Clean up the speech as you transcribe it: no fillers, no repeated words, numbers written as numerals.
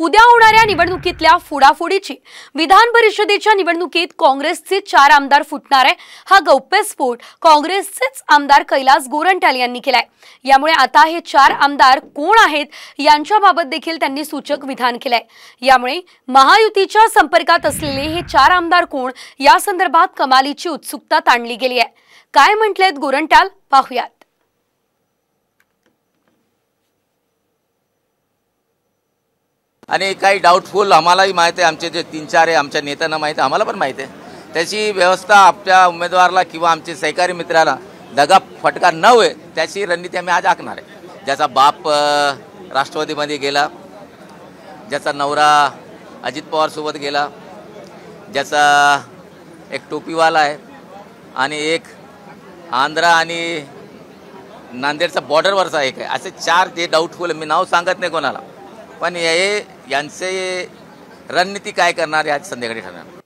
उद्या होणाऱ्या निवडणुकीतल्या फुडाफुडीची विधान परिषदेच्या निवडणुकीत काँग्रेसचे 4 आमदार फुटणार आहे। हा गौप्यस्फोट काँग्रेसचेच आमदार कैलास गोरंट्याल यांनी केलाय। यामुळे आता हे 4 आमदार कोण आहेत यांच्याबाबत देखील त्यांनी सूचक विधान केलंय। यामुळे महायुतीच्या संपर्कात असलेले हे 4 आमदार कोण या संदर्भात कमालीची उत्सुकता ताणली गेली आहे। काय म्हटलेत गोरंट्याल पाहूयात। आणि काही डाऊटफुल आम्हालाही माहिती आहे, आमचे जे 3-4 आहे आमच्या नेत्यांना माहिती आहे, आम्हाला पण माहिती आहे। त्याची व्यवस्था आपल्या उमेदवाराला किंवा आमचे सहकारी मित्राला दगा फटका न होय त्याची रणनीती आम्ही आज आखणार आहे। ज्याचा बाप राष्ट्रवादीमध्ये गेला, ज्याचा नवरा अजित पवार सोबत गेला, ज्याचा एक टोपीवाला आहे आणि एक आंध्रा आणि नांदेडचा बॉर्डरवरचा एक आहे, असे 4 जे डाऊटफुल, मी नाव सांगत नाही कोणाला, पण यांचे रणनीती काय करणार आज संध्याकाळी ठरणार।